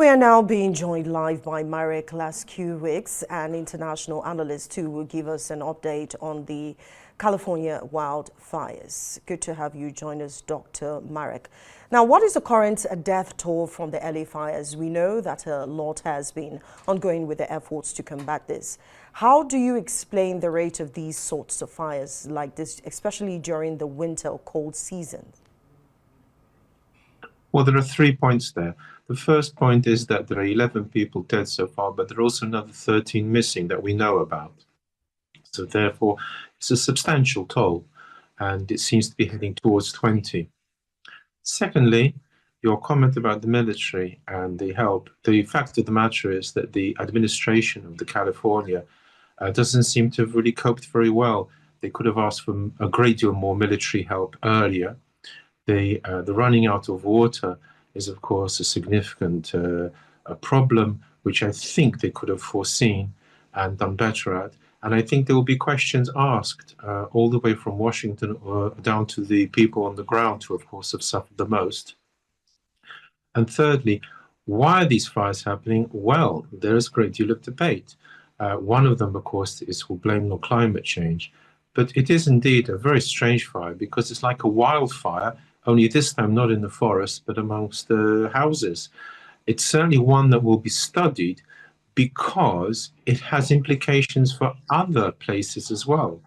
We are now being joined live by Laskiewicz, an international analyst who will give us an update on the California wildfires. Good to have you join us, Dr. Marek. Now, what is the current death toll from the LA fires? We know that a lot has been ongoing with the efforts to combat this. How do you explain the rate of these sorts of fires like this, especially during the winter or cold season? Well, there are 3 points there. The first point is that there are 11 people dead so far, but there are also another 13 missing that we know about. So therefore, it's a substantial toll, and it seems to be heading towards 20. Secondly, your comment about the military and the help, the fact of the matter is that the administration of the California doesn't seem to have really coped very well. They could have asked for a great deal more military help earlier. The running out of water is, of course, a significant a problem, which I think they could have foreseen and done better at. And I think there will be questions asked all the way from Washington down to the people on the ground who, of course, have suffered the most. And thirdly, why are these fires happening? Well, there is a great deal of debate. One of them, of course, is who blame on climate change. But it is indeed a very strange fire because it's like a wildfire, only this time not in the forest, but amongst the houses. It's certainly one that will be studied because it has implications for other places as well.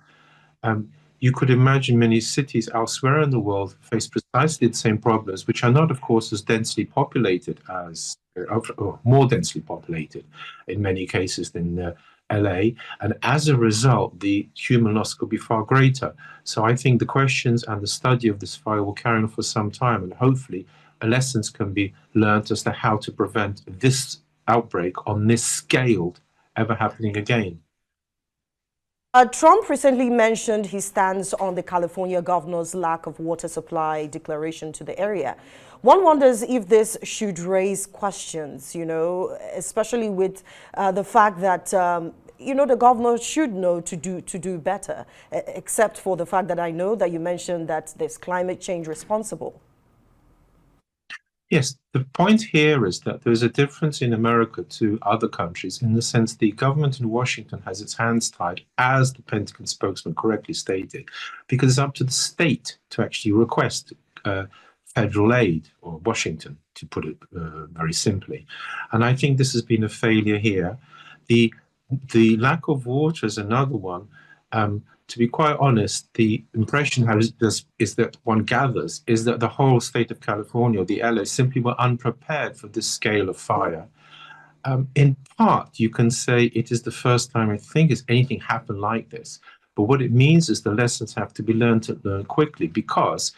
You could imagine many cities elsewhere in the world face precisely the same problems, which are not, of course, as densely populated as, or more densely populated in many cases than LA, and as a result, the human loss could be far greater. So I think the questions and the study of this fire will carry on for some time, and hopefully lessons can be learned as to how to prevent this outbreak on this scale ever happening again. Trump recently mentioned his stance on the California governor's lack of water supply declaration to the area. One wonders if this should raise questions, especially with the fact that, the governor should know to do better, except for the fact that I know that you mentioned that there's climate change responsible. Yes, the point here is that there's a difference in America to other countries in the sense the government in Washington has its hands tied, as the Pentagon spokesman correctly stated, because it's up to the state to actually request federal aid, or Washington, to put it very simply. And I think this has been a failure here. The lack of water is another one. To be quite honest, the impression is that one gathers is that the whole state of California, the LA, simply were unprepared for this scale of fire. In part, you can say it is the first time I think has anything happened like this. But what it means is the lessons have to be learned quickly, because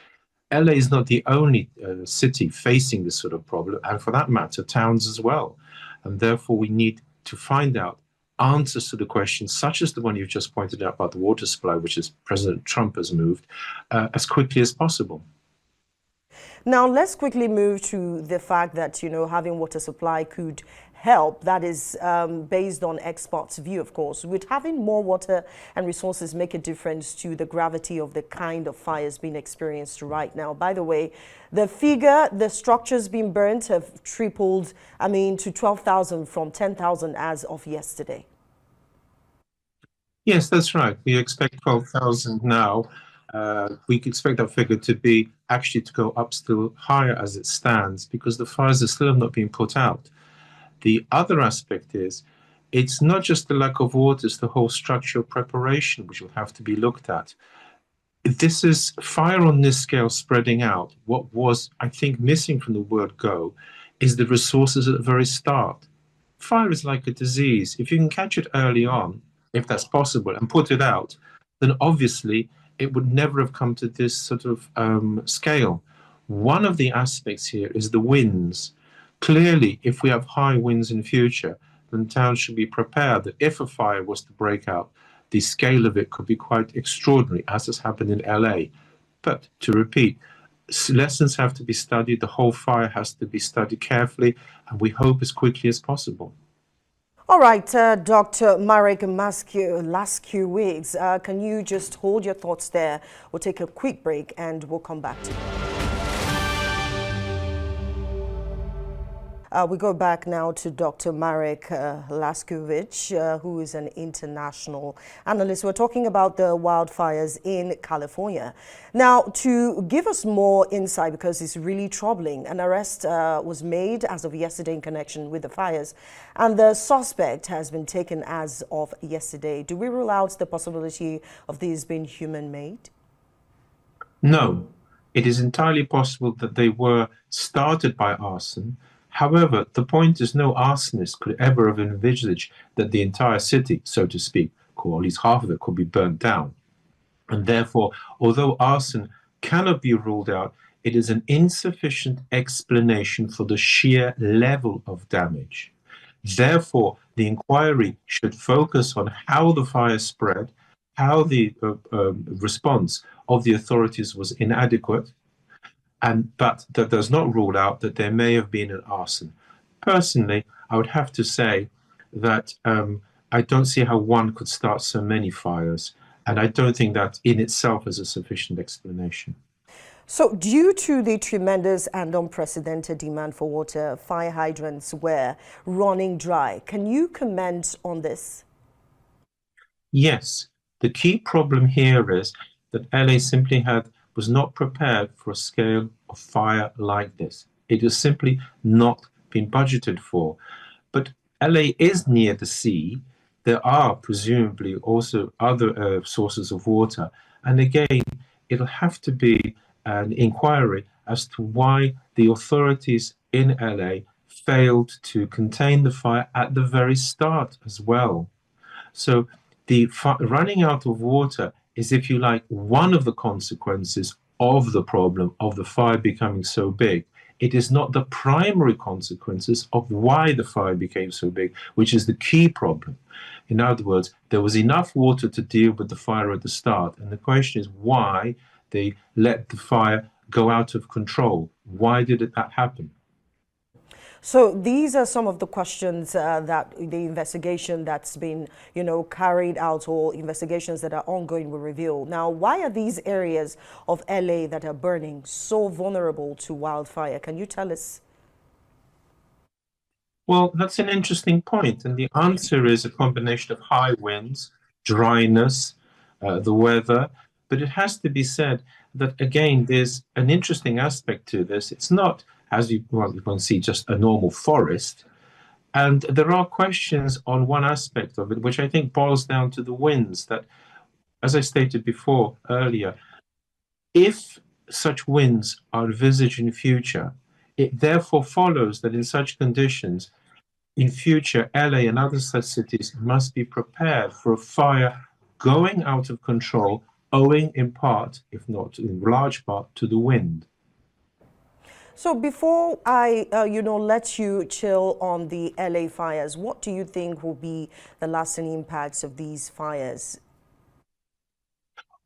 LA is not the only city facing this sort of problem, and for that matter, towns as well. And therefore, we need to find out answers to the questions, such as the one you've just pointed out about the water supply, which is President Trump has moved, as quickly as possible. Now, let's quickly move to the fact that, having water supply could help. That is based on experts' view, of course. Would having more water and resources make a difference to the gravity of the kind of fires being experienced right now? By the way, the structures being burnt have tripled, to 12,000 from 10,000 as of yesterday. Yes, that's right. We expect 12,000 now. We expect that figure to be to go up still higher as it stands, because the fires are still not being put out. The other aspect is, it's not just the lack of water, it's the whole structural preparation which will have to be looked at. This is fire on this scale spreading out. What was, I think, missing from the word go is the resources at the very start. Fire is like a disease. If you can catch it early on, if that's possible, and put it out, then obviously it would never have come to this sort of scale. One of the aspects here is the winds. Clearly, if we have high winds in future, then towns should be prepared that if a fire was to break out, the scale of it could be quite extraordinary, as has happened in LA. But to repeat, lessons have to be studied, the whole fire has to be studied carefully, and we hope as quickly as possible. All right, Dr. Marek Laskiewicz, can you just hold your thoughts there? We'll take a quick break and we'll come back to you. We go back now to Dr. Marek Laskiewicz, who is an international analyst. We're talking about the wildfires in California. Now, to give us more insight, because it's really troubling, an arrest was made as of yesterday in connection with the fires, and the suspect has been taken as of yesterday. Do we rule out the possibility of these being human-made? No, it is entirely possible that they were started by arson. However, the point is no arsonist could ever have envisaged that the entire city, so to speak, or at least half of it, could be burnt down. And therefore, although arson cannot be ruled out, it is an insufficient explanation for the sheer level of damage. Therefore, the inquiry should focus on how the fire spread, how the response of the authorities was inadequate, but that does not rule out that there may have been an arson. Personally, I would have to say that I don't see how one could start so many fires, and I don't think that in itself is a sufficient explanation. So, due to the tremendous and unprecedented demand for water, fire hydrants were running dry. Can you comment on this? Yes, the key problem here is that LA simply was not prepared for a scale of fire like this. It has simply not been budgeted for. But LA is near the sea. There are presumably also other sources of water. And again, it'll have to be an inquiry as to why the authorities in LA failed to contain the fire at the very start as well. So the running out of water is, if you like, one of the consequences of the problem of the fire becoming so big. It is not the primary consequences of why the fire became so big, which is the key problem. In other words, there was enough water to deal with the fire at the start. And the question is why they let the fire go out of control. Why did that happen? So these are some of the questions that the investigation that's been, carried out, or investigations that are ongoing, will reveal. Now, why are these areas of LA that are burning so vulnerable to wildfire? Can you tell us? Well, that's an interesting point. And the answer is a combination of high winds, dryness, the weather. But it has to be said that, again, there's an interesting aspect to this. It's not, as you can see, just a normal forest. And there are questions on one aspect of it, which I think boils down to the winds, that, as I stated before earlier, if such winds are envisaged in future, it therefore follows that in such conditions, in future, LA and other such cities must be prepared for a fire going out of control, owing in part, if not in large part, to the wind. So before I, let you chill on the LA fires, what do you think will be the lasting impacts of these fires?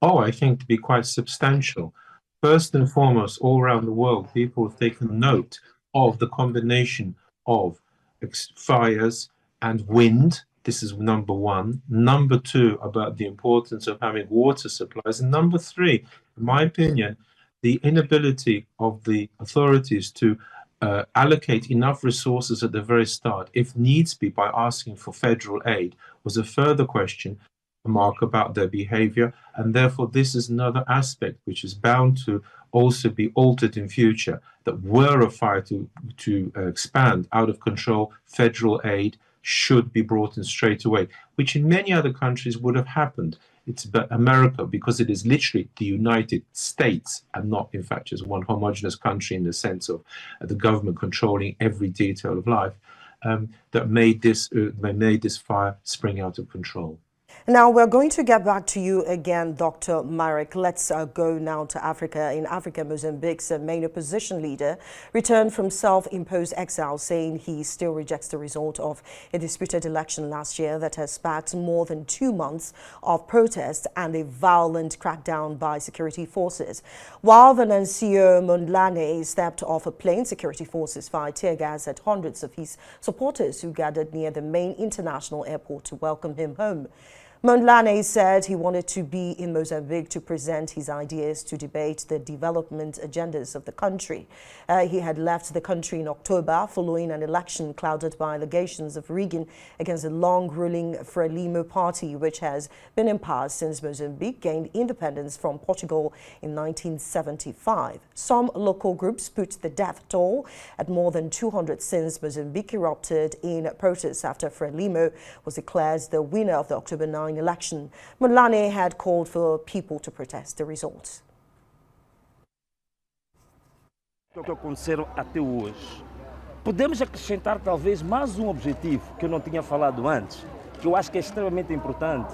Oh, I think to be quite substantial. First and foremost, all around the world, people have taken note of the combination of fires and wind. This is number one. Number two, about the importance of having water supplies. And number three, in my opinion, the inability of the authorities to allocate enough resources at the very start, if needs be, by asking for federal aid, was a further question mark about their behavior. And therefore, this is another aspect which is bound to also be altered in future, that were a fire to expand out of control, federal aid should be brought in straight away, which in many other countries would have happened. It's America, because it is literally the United States and not, in fact, just one homogenous country in the sense of the government controlling every detail of life, that made this fire spring out of control. Now, we're going to get back to you again, Dr. Marek. Let's go now to Africa. In Africa, Mozambique's main opposition leader returned from self-imposed exile, saying he still rejects the result of a disputed election last year that has sparked more than 2 months of protest and a violent crackdown by security forces. While Venancio Mondlane stepped off a plane, security forces fired tear gas at hundreds of his supporters who gathered near the main international airport to welcome him home. Mondlane said he wanted to be in Mozambique to present his ideas to debate the development agendas of the country. He had left the country in October following an election clouded by allegations of rigging against the long-ruling Frelimo party, which has been in power since Mozambique gained independence from Portugal in 1975. Some local groups put the death toll at more than 200 since Mozambique erupted in protests after Frelimo was declared the winner of the October 9 election. Mondlane had called for people to protest the results. O que aconteceram até hoje. Podemos acrescentar talvez mais um objetivo que eu não tinha falado antes, que eu acho que é extremamente importante,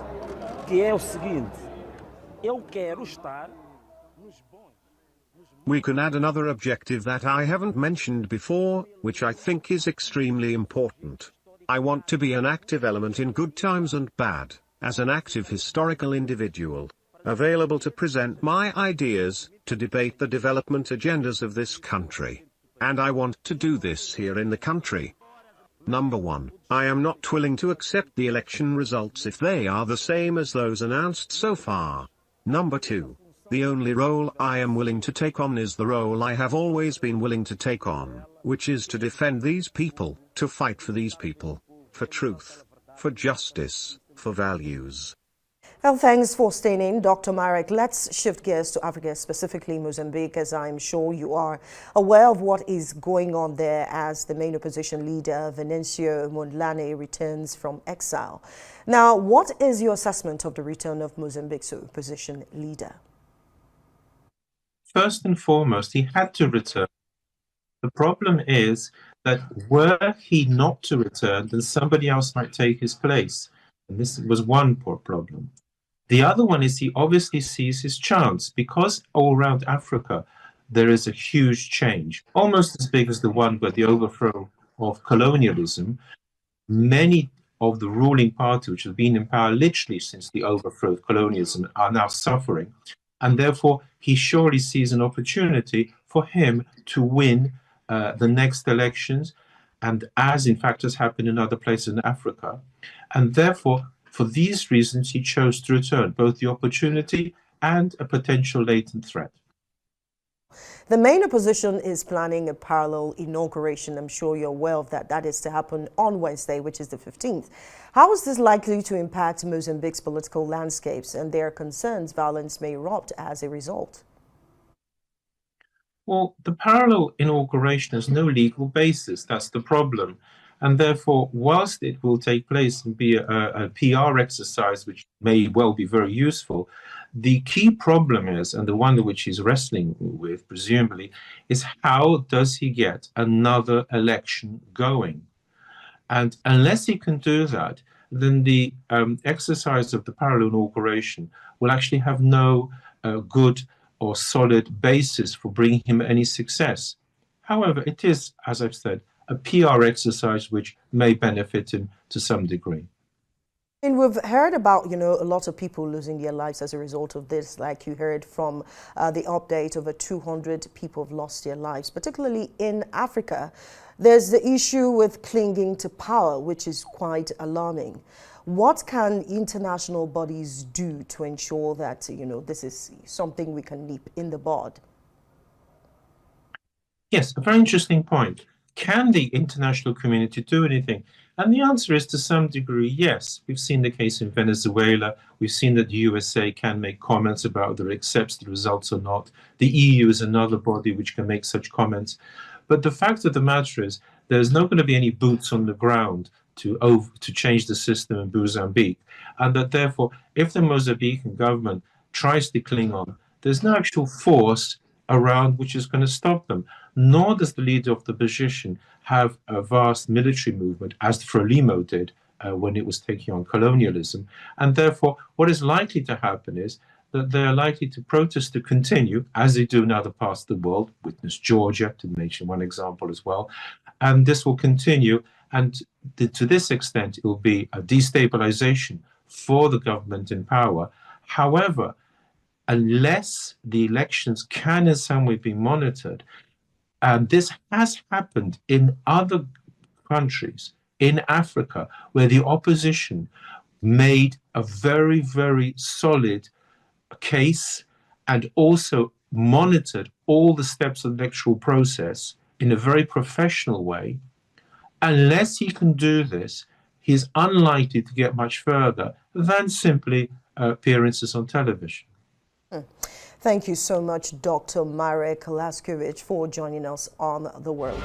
que é o seguinte: eu quero estar nos bons. We can add another objective that I haven't mentioned before, which I think is extremely important. I want to be an active element in good times and bad, as an active historical individual, available to present my ideas, to debate the development agendas of this country. And I want to do this here in the country. Number 1, I am not willing to accept the election results if they are the same as those announced so far. Number 2, the only role I am willing to take on is the role I have always been willing to take on, which is to defend these people, to fight for these people, for truth, for justice, for values. Well, thanks for staying in, Dr. Marek. Let's shift gears to Africa, specifically Mozambique, as I'm sure you are aware of what is going on there as the main opposition leader, Venancio Mondlane, returns from exile. Now, what is your assessment of the return of Mozambique's opposition leader? First and foremost, he had to return. The problem is that were he not to return, then somebody else might take his place. And this was one poor problem. The other one is he obviously sees his chance because all around Africa there is a huge change, almost as big as the one with the overthrow of colonialism. Many of the ruling party, which has been in power literally since the overthrow of colonialism, are now suffering. And therefore, he surely sees an opportunity for him to win the next elections, and as in fact has happened in other places in Africa. And therefore, for these reasons, he chose to return, both the opportunity and a potential latent threat. The main opposition is planning a parallel inauguration. I'm sure you're aware of that. That is to happen on Wednesday, which is the 15th. How is this likely to impact Mozambique's political landscapes, and there are concerns violence may erupt as a result? Well, the parallel inauguration has no legal basis. That's the problem. And therefore, whilst it will take place and be a PR exercise, which may well be very useful, the key problem is, and the one which he's wrestling with, presumably, is how does he get another election going? And unless he can do that, then the exercise of the parallel inauguration will actually have no good or solid basis for bringing him any success. However, it is, as I've said, a PR exercise which may benefit him to some degree. And we've heard about, a lot of people losing their lives as a result of this, like you heard from the update. Over 200 people have lost their lives, particularly in Africa. There's the issue with clinging to power, which is quite alarming. What can international bodies do to ensure that, this is something we can nip in the bud? Yes, a very interesting point. Can the international community do anything? And the answer is to some degree, yes. We've seen the case in Venezuela. We've seen that the USA can make comments about whether it accepts the results or not. The EU is another body which can make such comments. But the fact of the matter is there's not going to be any boots on the ground to change the system in Mozambique. And that therefore, if the Mozambican government tries to cling on, there's no actual force around which is going to stop them. Nor does the leader of the opposition have a vast military movement, as Frelimo did when it was taking on colonialism. And therefore, what is likely to happen is that they are likely to protest to continue, as they do in other parts of the world, witness Georgia, to mention one example as well. And this will continue. And to this extent, it will be a destabilization for the government in power. However, unless the elections can in some way be monitored, and this has happened in other countries in Africa where the opposition made a very, very solid case and also monitored all the steps of the electoral process in a very professional way, unless he can do this, he's unlikely to get much further than simply appearances on television. Thank you so much, Dr. Marek Laskiewicz, for joining us on The World.